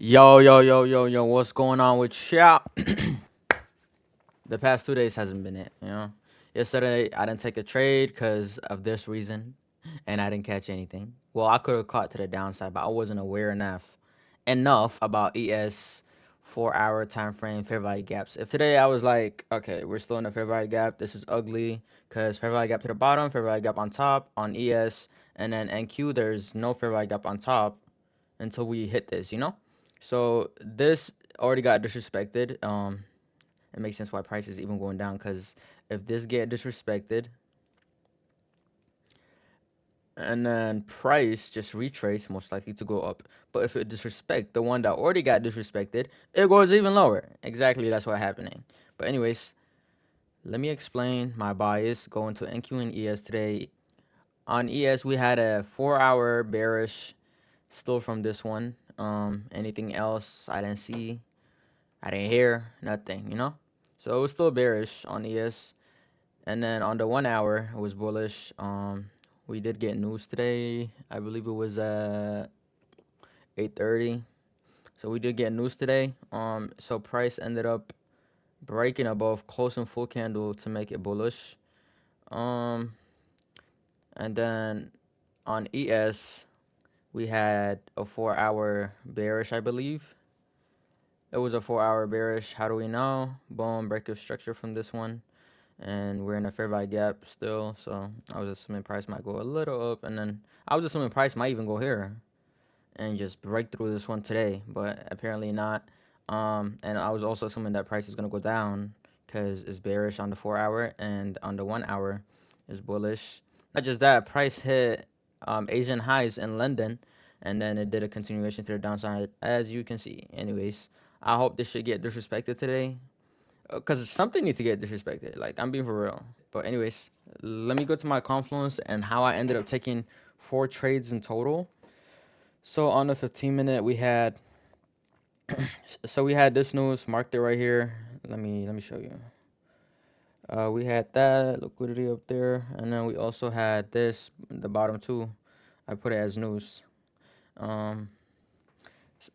Yo, what's going on with ya? The past 2 days hasn't been it. Yesterday, I didn't take a trade because of this reason, and I didn't catch anything. Well, I could have caught to the downside, but I wasn't aware enough about ES 4 hour time frame fair value gaps. If today I was like, okay, we're still in a fair value gap, this is ugly because fair value gap to the bottom, fair value gap on top on ES, and then NQ, there's no fair value gap on top until we hit this. So this already got disrespected. It makes sense why price is even going down because if this get disrespected and then price just retrace, most likely to go up. But if it disrespect the one that already got disrespected, it goes even lower. Exactly, that's what's happening. But anyways, let me explain my bias going to NQ and ES today. On ES, we had a 4 hour bearish still from this one. Anything else I didn't see, I didn't hear, nothing. So it was still bearish on ES. And then on the 1 hour, it was bullish. We did get news today. I believe it was 8:30. So we did get news today. So price ended up breaking above close and full candle to make it bullish. Um, and then on ES, we had a 4 hour bearish, I believe. It was a 4 hour bearish. How do we know? Boom, break of structure from this one. And we're in a fair value gap still. So I was assuming price might go a little up. And then I was assuming price might even go here and just break through this one today. But apparently not. And I was also assuming that price is going to go down because it's bearish on the 4 hour. And on the 1 hour is bullish. Not just that, price hit Asian highs in London. And then it did a continuation to the downside, as you can see. Anyways, I hope this should get disrespected today, because something needs to get disrespected. Like, I'm being for real. But anyways, let me go to my Confluence and how I ended up taking 4 trades in total. So on the 15 minute, we had this news, marked it right here. Let me show you. We had that liquidity up there, and then we also had this, the bottom two. I put it as news. Um,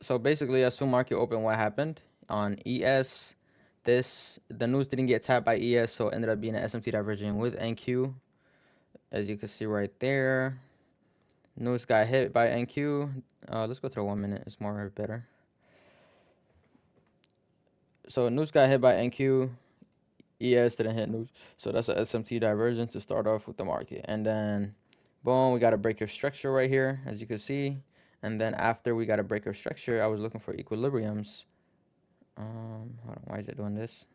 so basically, as soon market open, what happened on ES? The news didn't get tapped by ES, so it ended up being an SMT diverging with NQ, as you can see right there. News got hit by NQ. Let's go to the 1 minute. It's more better. So news got hit by NQ. ES didn't hit news, so that's a SMT divergence to start off with the market, and then boom, we got a break of structure right here, as you can see. And then after we got a break of structure, I was looking for equilibriums. Hold on, why is it doing this?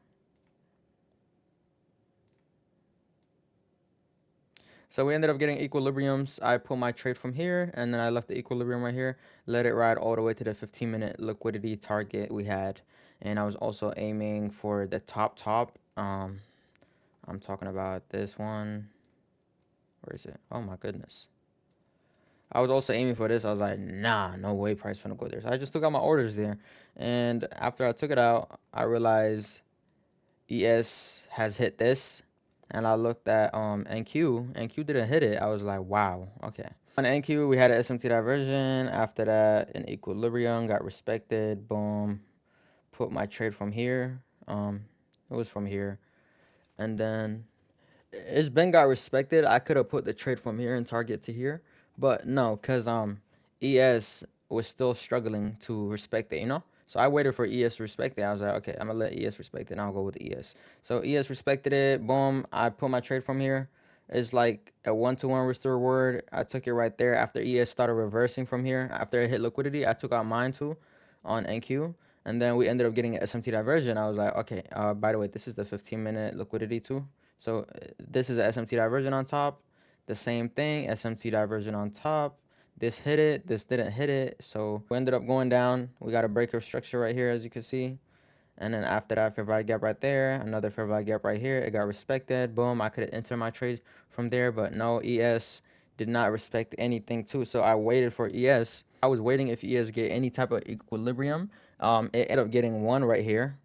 So we ended up getting equilibriums. I put my trade from here, and then I left the equilibrium right here, let it ride all the way to the 15-minute liquidity target we had. And I was also aiming for the top. I'm talking about this one. Where is it? Oh my goodness. I was also aiming for this. I was like, nah, no way price finna go there. So I just took out my orders there. And after I took it out, I realized ES has hit this. And I looked at NQ. NQ didn't hit it. I was like, wow, okay. On NQ, we had an SMT diversion. After that, an equilibrium got respected. Boom. Put my trade from here. It was from here. And then it's been got respected. I could have put the trade from here and target to here. But no, because ES was still struggling to respect it. So I waited for ES to respect it. I was like, okay, I'm gonna let ES respect it, and I'll go with ES. So ES respected it. Boom. I put my trade from here. It's like a 1-to-1 restore word. I took it right there after ES started reversing from here. After it hit liquidity, I took out mine too on NQ. And then we ended up getting an SMT diversion. I was like, okay, by the way, this is the 15-minute liquidity too. So this is a SMT diversion on top. The same thing, SMT diversion on top. This hit it, this didn't hit it. So we ended up going down. We got a breaker structure right here, as you can see. And then after that, fair value gap right there, another fair value gap right here. It got respected. Boom, I could have entered my trade from there, but no, ES did not respect anything too. So I waited for ES. I was waiting if ES get any type of equilibrium. It ended up getting one right here.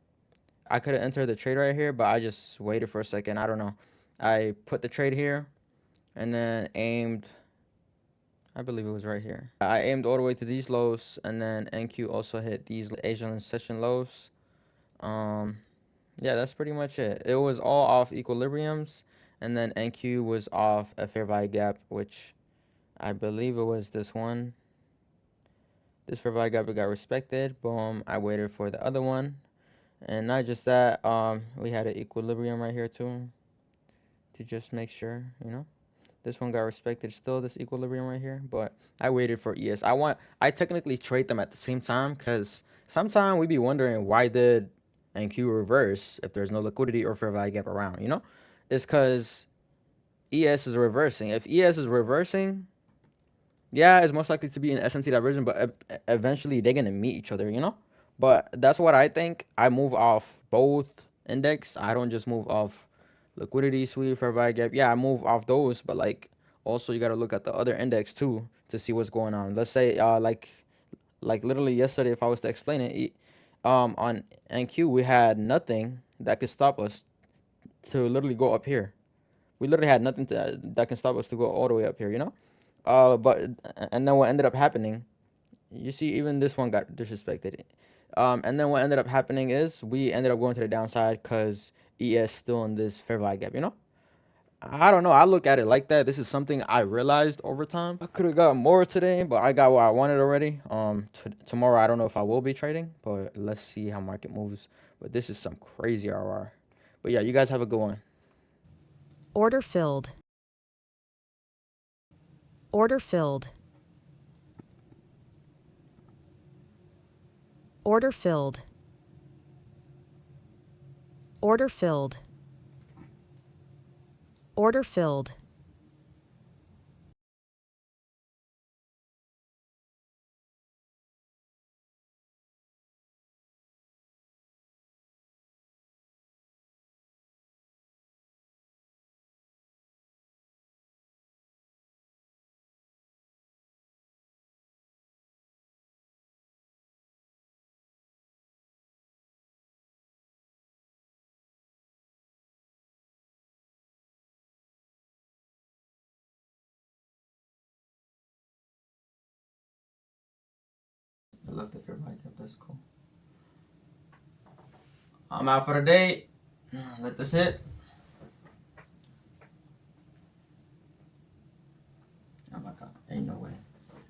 I could have entered the trade right here, but I just waited for a second. I don't know. I put the trade here and then aimed. I believe it was right here. I aimed all the way to these lows, and then NQ also hit these Asian session lows. Yeah, that's pretty much it. It was all off equilibriums, and then NQ was off a fair value gap, which I believe it was this one. This fair value gap got respected. Boom. I waited for the other one, and not just that. We had an equilibrium right here too, to just make sure, you know. This one got respected still, this equilibrium right here, but I waited for ES. I technically trade them at the same time because sometimes we be wondering why did NQ reverse if there's no liquidity or fair value gap around, you know? It's because ES is reversing. If ES is reversing, yeah, it's most likely to be an SMT diversion, but eventually they're going to meet each other, you know? But that's what I think. I move off both index. I don't just move off liquidity, sweep, fair value gap. Yeah, I move off those, but like also you got to look at the other index too to see what's going on. Let's say like literally yesterday, if I was to explain it, on NQ we had nothing that could stop us to literally go up here. We literally had nothing that can stop us to go all the way up here, you know. But and then what ended up happening, you see, even this one got disrespected. And then what ended up happening is we ended up going to the downside because ES still in this fair value gap, you know? I don't know. I look at it like that. This is something I realized over time. I could have got more today, but I got what I wanted already. Tomorrow I don't know if I will be trading, but let's see how market moves. But this is some crazy RR. But yeah, you guys have a good one. Order filled. Order filled. Order filled. Order filled. Order filled. I left the fair value gap. That's cool. I'm out for the day. Let this hit. Oh my god. Ain't no way.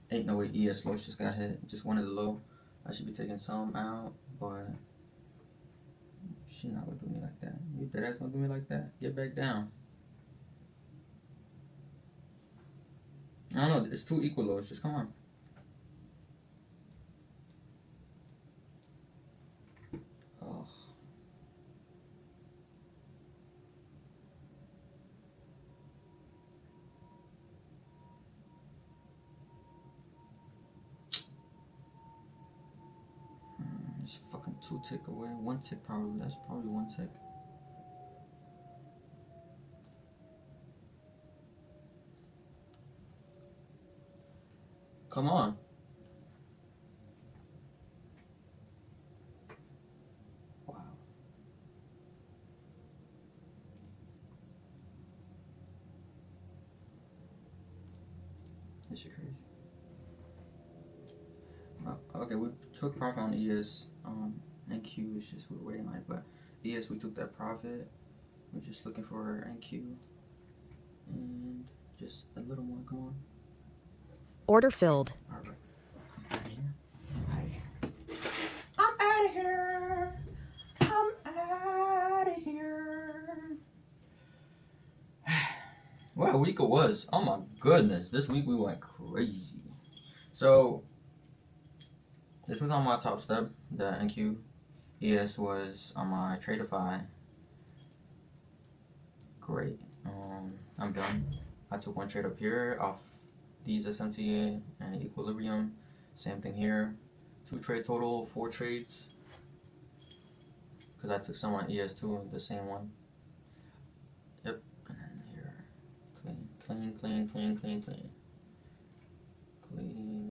Ain't no way ES low just got hit. Just wanted the low. I should be taking some out, but she not gonna do me like that. You dead ass gonna do me like that? Get back down. I don't know. It's two equal lows. Just come on. Oh. It's fucking two tick away. One tick probably. That's probably one tick. Come on. Wow. This shit crazy. Okay, we took profit on ES. NQ is just we're waiting on it, but ES we took that profit. We're just looking for NQ and just a little more. Come on. Order filled. All right. I'm out of here. I'm out of here. What a week it was. Oh my goodness. This week we went crazy. So this was on my top step, the NQ. ES was on my Tradeify. Great. I'm done. I took one trade up here off these SMTA and equilibrium. Same thing here. 2 trade total, 4 trades. Because I took some on ES2, the same one. Yep. And then here, clean, clean, clean, clean, clean, clean.